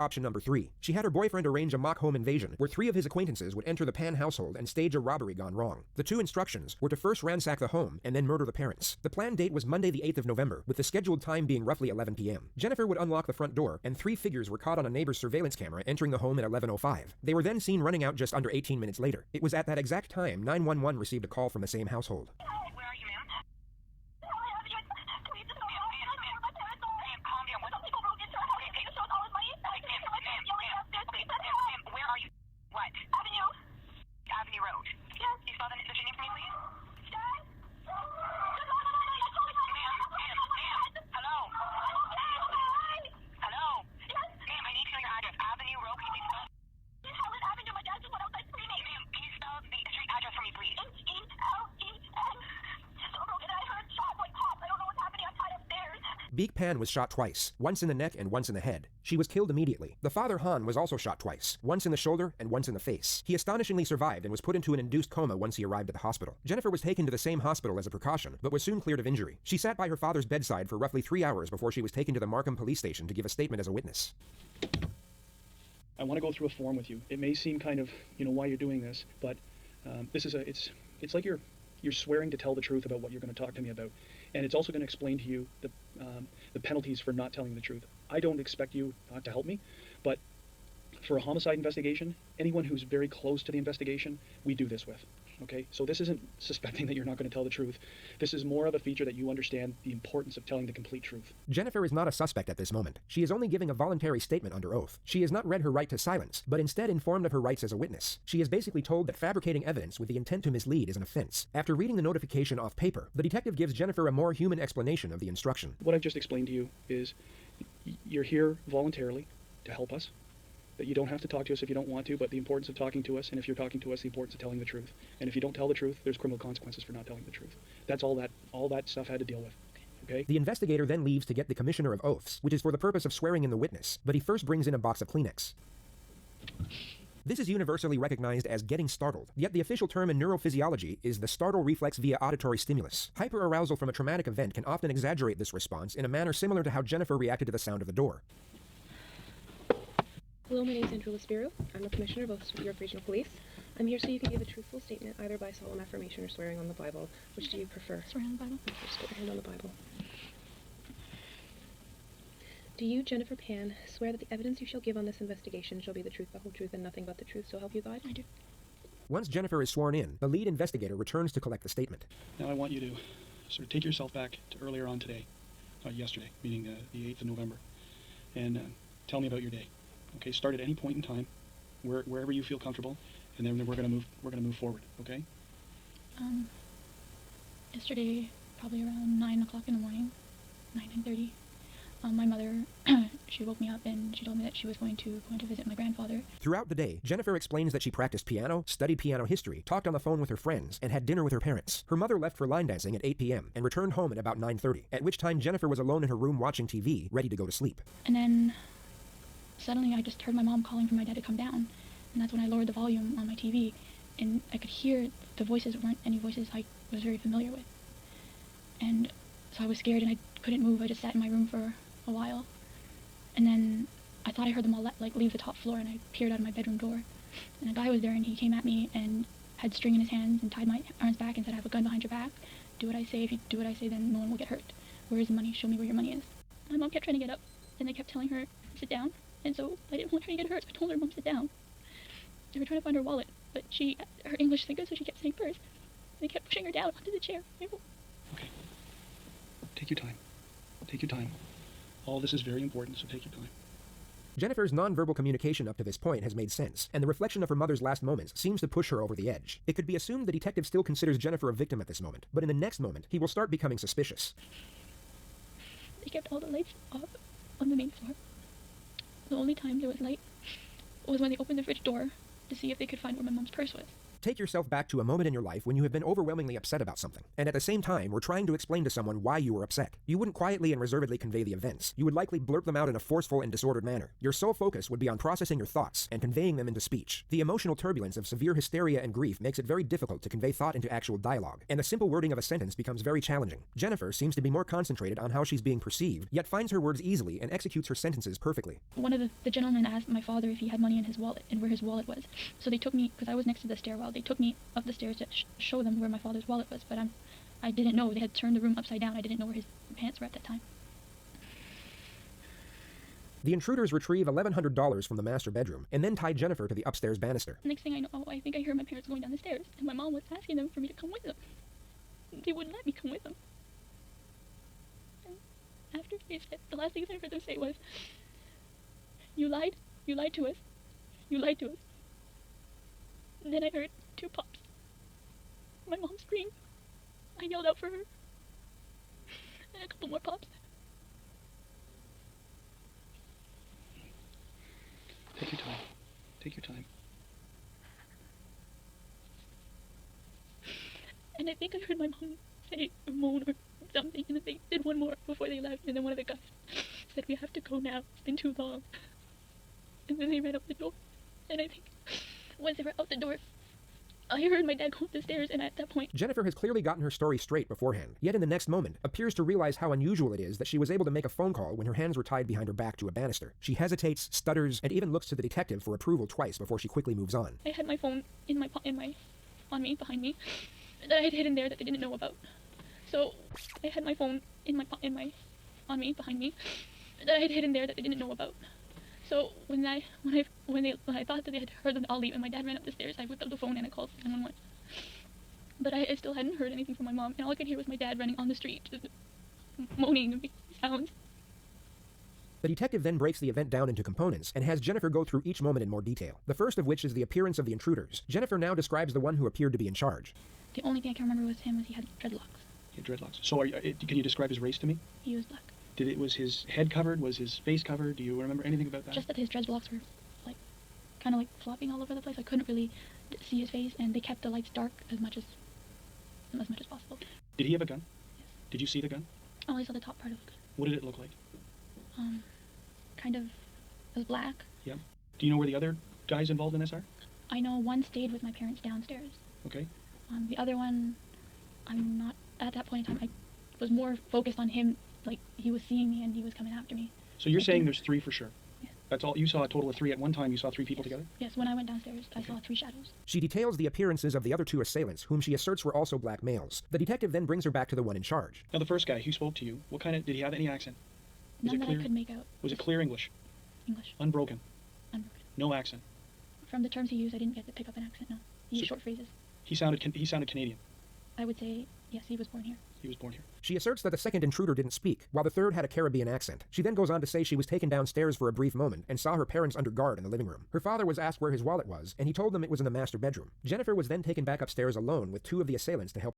Option number 3. She had her boyfriend arrange a mock home invasion where 3 of his acquaintances would enter the Pan household and stage a robbery gone wrong. The 2 instructions were to first ransack the home and then murder the parents. The planned date was Monday the 8th of November, with the scheduled time being roughly 11 p.m. Jennifer would unlock the front door, and 3 figures were caught on a neighbor's surveillance camera entering the home at 11:05. They were then seen running out just under 18 minutes later. It was at that exact time 911 received a call from the same household. Where are you, ma'am? Please, just ma'am, my parents are... Ma'am, calm down. Some people broke into our house and paid us all his money. Ma'am, where are you? What? Avenue. Avenue Road. Yes. You spell the name for me, please? Dad? Ma'am. Hello. Hello. Yes. Ma'am, I need to know your address. Avenue Road. Can you please spell? Helen Avenue. My dad just went outside screaming. Ma'am, can you spell the street address for me, please? H-E-L-E-N. So broken. I heard shots like pops. I don't know what's happening. I'm tied upstairs. Beek Pan was shot twice, once in the neck and once in the head. She was killed immediately. The father Han was also shot twice, once in the shoulder and once in the face. He astonishingly survived and was put into an induced coma once he arrived at the hospital. Jennifer was taken to the same hospital as a precaution, but was soon cleared of injury. She sat by her father's bedside for roughly 3 hours before she was taken to the Markham police station to give a statement as a witness. I want to go through a form with you. It may seem kind of, why you're doing this, but this is it's like you're swearing to tell the truth about what you're going to talk to me about. And it's also going to explain to you the penalties for not telling the truth. I don't expect you not to help me, but for a homicide investigation, anyone who's very close to the investigation, we do this with. Okay? So this isn't suspecting that you're not going to tell the truth. This is more of a feature that you understand the importance of telling the complete truth. Jennifer is not a suspect at this moment. She is only giving a voluntary statement under oath. She has not read her right to silence, but instead informed of her rights as a witness. She is basically told that fabricating evidence with the intent to mislead is an offense. After reading the notification off paper, the detective gives Jennifer a more human explanation of the instruction. What I've just explained to you is you're here voluntarily to help us. That you don't have to talk to us if you don't want to, but the importance of talking to us, and if you're talking to us, the importance of telling the truth. And if you don't tell the truth, there's criminal consequences for not telling the truth. That's all that stuff had to deal with. Okay? The investigator then leaves to get the Commissioner of Oaths, which is for the purpose of swearing in the witness, but he first brings in a box of Kleenex. This is universally recognized as getting startled, yet the official term in neurophysiology is the startle reflex via auditory stimulus. Hyperarousal from a traumatic event can often exaggerate this response in a manner similar to how Jennifer reacted to the sound of the door. Hello, my name is Andrew Spiro. I'm the Commissioner of Oaths with York Regional Police. I'm here so you can give a truthful statement, either by solemn affirmation or swearing on the Bible. Which do you prefer? Swear on the Bible. Okay, just put your hand on the Bible. Do you, Jennifer Pan, swear that the evidence you shall give on this investigation shall be the truth, the whole truth, and nothing but the truth, so help you God? I do. Once Jennifer is sworn in, the lead investigator returns to collect the statement. Now I want you to sort of take yourself back to earlier on today, yesterday, meaning the 8th of November, and tell me about your day. Okay, start at any point in time, wherever you feel comfortable, and then we're gonna move forward. Okay? Yesterday, probably around 9 o'clock in the morning, 9:30. My mother, she woke me up and she told me that she was going to visit my grandfather. Throughout the day, Jennifer explains that she practiced piano, studied piano history, talked on the phone with her friends, and had dinner with her parents. Her mother left for line dancing at 8 p.m. and returned home at about 9:30, at which time Jennifer was alone in her room watching TV, ready to go to sleep. And then suddenly I just heard my mom calling for my dad to come down, and that's when I lowered the volume on my TV, and I could hear the voices weren't any voices I was very familiar with. And so I was scared and I couldn't move. I just sat in my room for a while, and then I thought I heard them all leave the top floor, and I peered out of my bedroom door, and a guy was there, and he came at me and had string in his hands and tied my arms back and said, "I have a gun behind your back. Do what I say. If you do what I say, then no one will get hurt. Where is the money? Show me where your money is." My mom kept trying to get up, and they kept telling her, "Sit down." And so I didn't want her to get hurt, so I told her, "Mom, sit down." They were trying to find her wallet, but her English isn't good, so she kept saying purse. They kept pushing her down onto the chair. Okay. Take your time. Take your time. All this is very important, so take your time. Jennifer's nonverbal communication up to this point has made sense, and the reflection of her mother's last moments seems to push her over the edge. It could be assumed the detective still considers Jennifer a victim at this moment, but in the next moment, he will start becoming suspicious. They kept all the lights off on the main floor. The only time there was light was when they opened the fridge door to see if they could find where my mom's purse was. Take yourself back to a moment in your life when you have been overwhelmingly upset about something, and at the same time were trying to explain to someone why you were upset. You wouldn't quietly and reservedly convey the events. You would likely blurt them out in a forceful and disordered manner. Your sole focus would be on processing your thoughts and conveying them into speech. The emotional turbulence of severe hysteria and grief makes it very difficult to convey thought into actual dialogue, and the simple wording of a sentence becomes very challenging. Jennifer seems to be more concentrated on how she's being perceived, yet finds her words easily and executes her sentences perfectly. One of the gentlemen asked my father if he had money in his wallet and where his wallet was. So they took me, because I was next to the stairwell, they took me up the stairs to show them where my father's wallet was, but I didn't know. They had turned the room upside down. I didn't know where his pants were at that time. The intruders retrieve $1,100 from the master bedroom and then tie Jennifer to the upstairs banister. Next thing I know, I think I heard my parents going down the stairs, and my mom was asking them for me to come with them. They wouldn't let me come with them. And after they said, the last thing I heard them say was, you lied to us, you lied to us. And then I heard 2 pops. My mom screamed. I yelled out for her. And a couple more pops. Take your time. Take your time. And I think I heard my mom say or moan or something, and then they did one more before they left, and then one of the guys said, we have to go now, it's been too long. And then they ran out the door, and I think once they were out the door, I heard my dad go up the stairs, and at that point... Jennifer has clearly gotten her story straight beforehand, yet in the next moment appears to realize how unusual it is that she was able to make a phone call when her hands were tied behind her back to a banister. She hesitates, stutters, and even looks to the detective for approval twice before she quickly moves on. I had my phone on me, behind me, that I had hidden there that they didn't know about. So, I had my phone on me, behind me, that I had hidden there that they didn't know about. So when I thought that they had heard them all leave and my dad ran up the stairs, I whipped up the phone and I called 911. But I still hadn't heard anything from my mom, and all I could hear was my dad running on the street, just moaning and making sounds. The detective then breaks the event down into components and has Jennifer go through each moment in more detail, the first of which is the appearance of the intruders. Jennifer now describes the one who appeared to be in charge. The only thing I can remember was him was he had dreadlocks. He had dreadlocks. So can you describe his race to me? He was black. Was his head covered? Was his face covered? Do you remember anything about that? Just that his dreadlocks were kind of flopping all over the place. I couldn't really see his face, and they kept the lights dark as much as possible. Did he have a gun? Yes. Did you see the gun? I only saw the top part of the gun. What did it look like? Kind of, it was black. Yeah. Do you know where the other guys involved in this are? I know one stayed with my parents downstairs. Okay. The other one, I'm not, at that point in time, I was more focused on him, like he was seeing me and he was coming after me. So you're saying there's 3 for sure? Yes. That's all, you saw a total of 3 at one time, you saw 3 people together? Yes, when I went downstairs, I saw 3 shadows. She details the appearances of the other 2 assailants, whom she asserts were also black males. The detective then brings her back to the one in charge. Now the first guy who spoke to you, did he have any accent? None that I could make out. Was it clear English? English. Unbroken? Unbroken. No accent? From the terms he used, I didn't get to pick up an accent, no. He used short phrases. He sounded Canadian? I would say, yes, he was born here. He was born here. She asserts that the second intruder didn't speak, while the third had a Caribbean accent. She then goes on to say she was taken downstairs for a brief moment and saw her parents under guard in the living room. Her father was asked where his wallet was, and he told them it was in the master bedroom. Jennifer was then taken back upstairs alone with 2 of the assailants to help